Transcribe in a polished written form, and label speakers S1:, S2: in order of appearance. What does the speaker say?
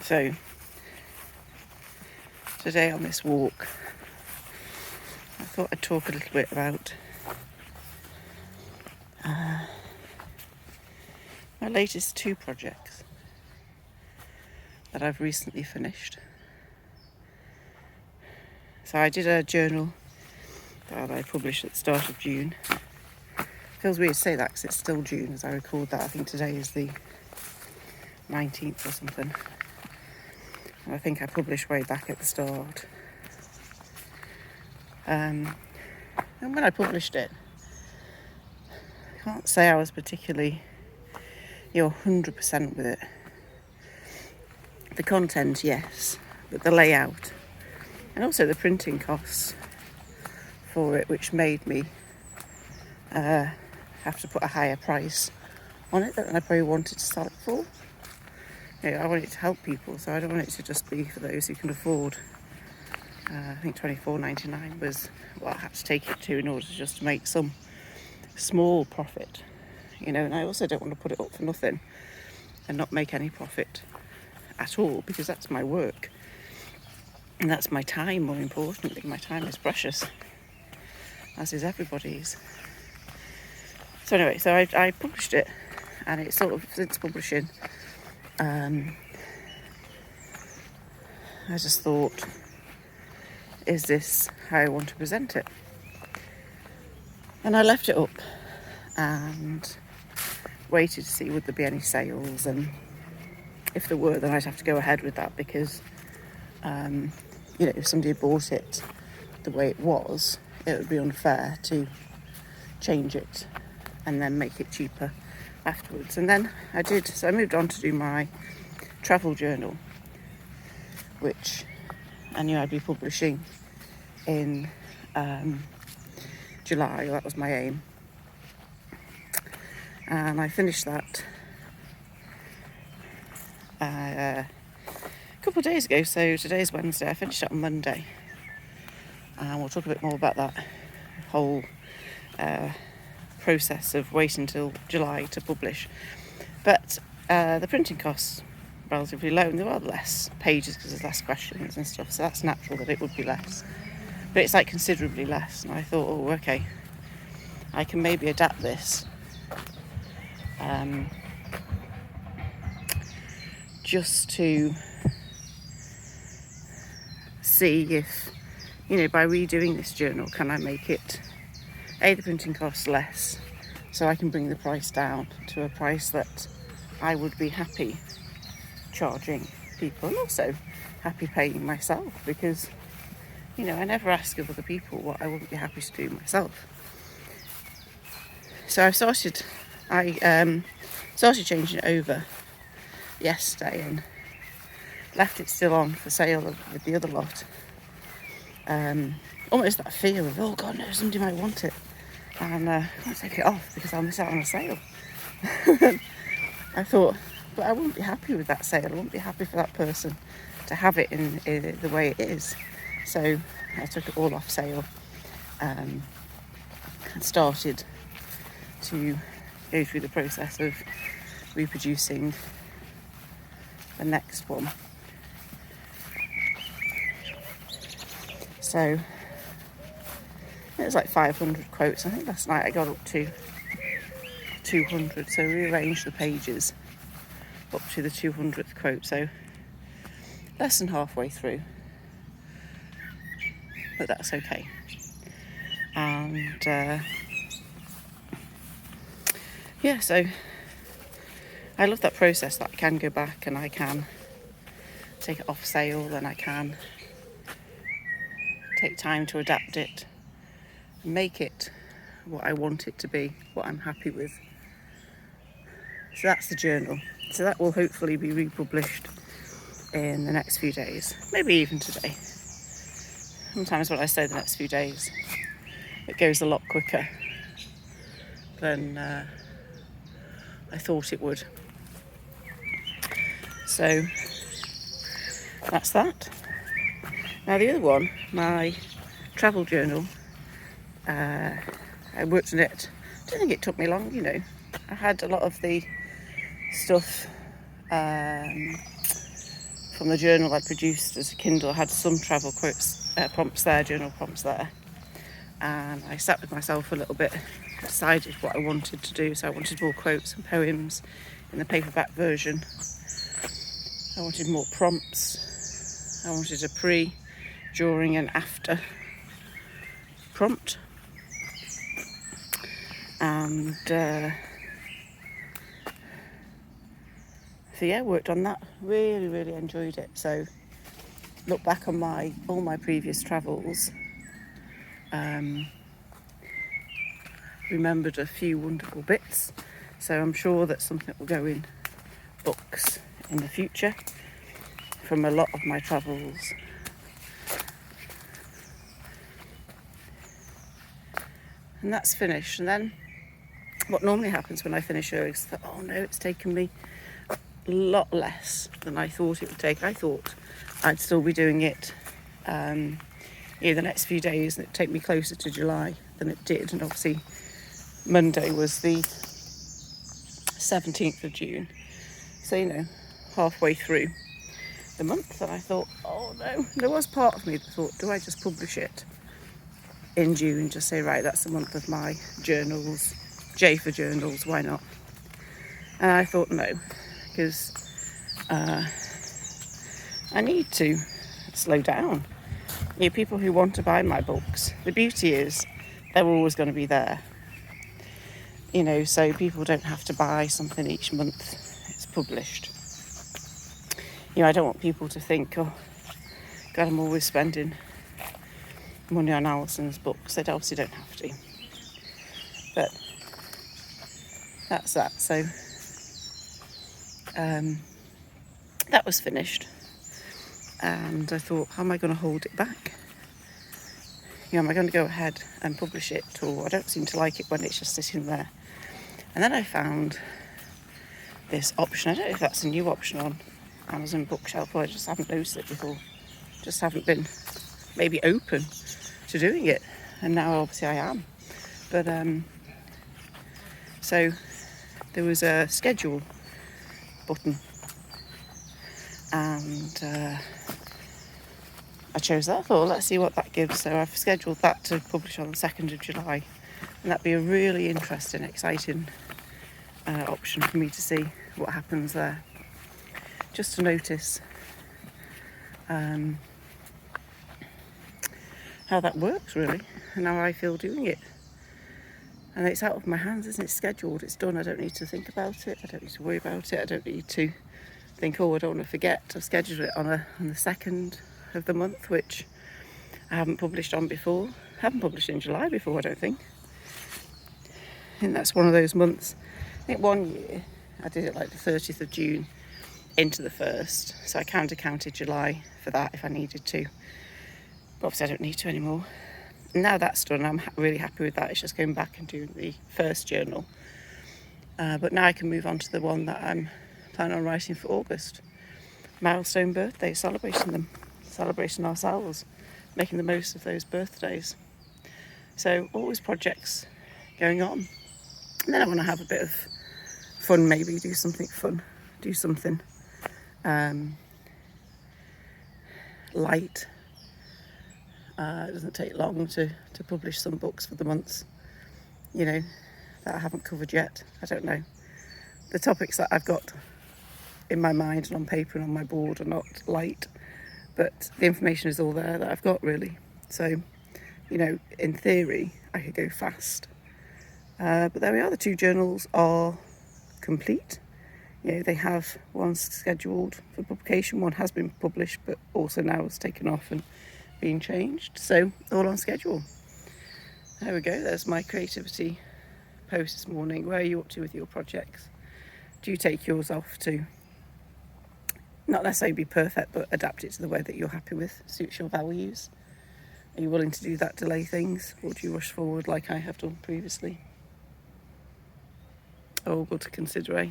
S1: So today on this walk, I thought I'd talk a little bit about my latest 2 projects that I've recently finished. So I did a journal that I published at the start of June. Feels weird to say that because it's still June as I record that. I think today is the 19th or something. And I think I published way back at the start. And when I published it, I can't say I was particularly 100% with it. The content, yes, but the layout and also the printing costs for it, which made me have to put a higher price on it than I probably wanted to sell it for. I want it to help people, so I don't want it to just be for those who can afford. I think $24.99 was what I had to take it to in order to make some small profit, and I also don't want to put it up for nothing and not make any profit at all, because that's my work and that's my time. More importantly, my time is precious, as is everybody's. So anyway, so I published it, and it's sort of, since publishing, I just thought, is this how I want to present it? And I left it up and waited to see would there be any sales, and if there were, then I'd have to go ahead with that, because if somebody had bought it the way it was, it would be unfair to change it and then make it cheaper afterwards. And then I did, so I moved on to do my travel journal, which I knew I'd be publishing in July. That was my aim, and I finished that a couple of days ago. So today's Wednesday, I finished it on Monday, and we'll talk a bit more about that whole process of waiting until July to publish. But the printing costs relatively low, and there are less pages because there's less questions and stuff, so that's natural that it would be less, but it's like considerably less. And I thought, okay, I can maybe adapt this just to see if, by redoing this journal, can I make it, the printing costs less, so I can bring the price down to a price that I would be happy charging people, and also happy paying myself, because I never ask of other people what I wouldn't be happy to do myself. So I started changing it over yesterday and left it still on for sale with the other lot. Almost that fear of, oh God, no, somebody might want it, and I can't take it off because I'll miss out on a sale. I thought, but I wouldn't be happy with that sale. I wouldn't be happy for that person to have it in the way it is. So I took it all off sale and started to go through the process of reproducing the next one. So it was like 500 quotes. I think last night I got up to 200, so rearranged the pages up to the 200th quote, so less than halfway through, but that's okay. And so I love that process, that I can go back and I can take it off sale, then I can take time to adapt it and make it what I want it to be, what I'm happy with. So that's the journal. So that will hopefully be republished in the next few days, maybe even today. Sometimes when I say the next few days, it goes a lot quicker than I thought it would. So that's that. Now the other one, my travel journal, I worked on it. I don't think it took me long, I had a lot of the stuff from the journal I produced as a Kindle. I had some travel quotes, prompts there, journal prompts there. And I sat with myself a little bit, decided what I wanted to do. So I wanted more quotes and poems in the paperback version. I wanted more prompts. I wanted a pre, during and after prompt. And so yeah, worked on that. Really enjoyed it. So look back on all my previous travels. Remembered a few wonderful bits. So I'm sure that something will go in books in the future from a lot of my travels. And that's finished. And then what normally happens when I finish her is that, oh no, it's taken me a lot less than I thought it would take. I thought I'd still be doing it the next few days, and it'd take me closer to July than it did. And obviously Monday was the 17th of June. So, halfway through the month, and I thought, oh no, there was part of me that thought, do I just publish it in June and just say, right, that's the month of my journals, J for journals, why not? And I thought no, because I need to slow down. People who want to buy my books, the beauty is they're always going to be there. So people don't have to buy something each month it's published. I don't want people to think, oh, God, I'm always spending money on Alison's books. They obviously don't have to. But that's that. So that was finished. And I thought, how am I going to hold it back? Am I going to go ahead and publish it? Or I don't seem to like it when it's just sitting there. And then I found this option. I don't know if that's a new option on Amazon Bookshelf, or I just haven't noticed it before. Just haven't been maybe open to doing it. And now obviously I am. But so there was a schedule button. And I chose that. I thought, let's see what that gives. So I've scheduled that to publish on the 2nd of July. And that'd be a really interesting, exciting option for me to see what happens there. Just to notice how that works, really, and how I feel doing it. And it's out of my hands, isn't it? It's scheduled, it's done. I don't need to think about it. I don't need to worry about it. I don't need to think, oh, I don't want to forget. I've scheduled it on the 2nd of the month, which I haven't published on before. I haven't published in July before, I don't think. And that's one of those months. I think one year I did it like the 30th of June into the 1st. So I kind of counted July for that if I needed to. But obviously I don't need to anymore. And now that's done, I'm really happy with that. It's just going back and doing the first journal. But now I can move on to the one that I'm planning on writing for August. Milestone birthdays, celebrating ourselves, making the most of those birthdays. So always projects going on. And then I want to have a bit of fun, maybe do something fun, do something light. It doesn't take long to publish some books for the months, that I haven't covered yet. I don't know. The topics that I've got in my mind and on paper and on my board are not light, but the information is all there that I've got, really. So, in theory, I could go fast. But there we are, the 2 journals are complete. They have one scheduled for publication, one has been published, but also now it's taken off and been changed. So, all on schedule. There we go, there's my creativity post this morning. Where are you up to with your projects? Do you take yours off to not necessarily be perfect, but adapt it to the way that you're happy with, suits your values? Are you willing to do that, delay things, or do you rush forward like I have done previously? All good to consider, eh?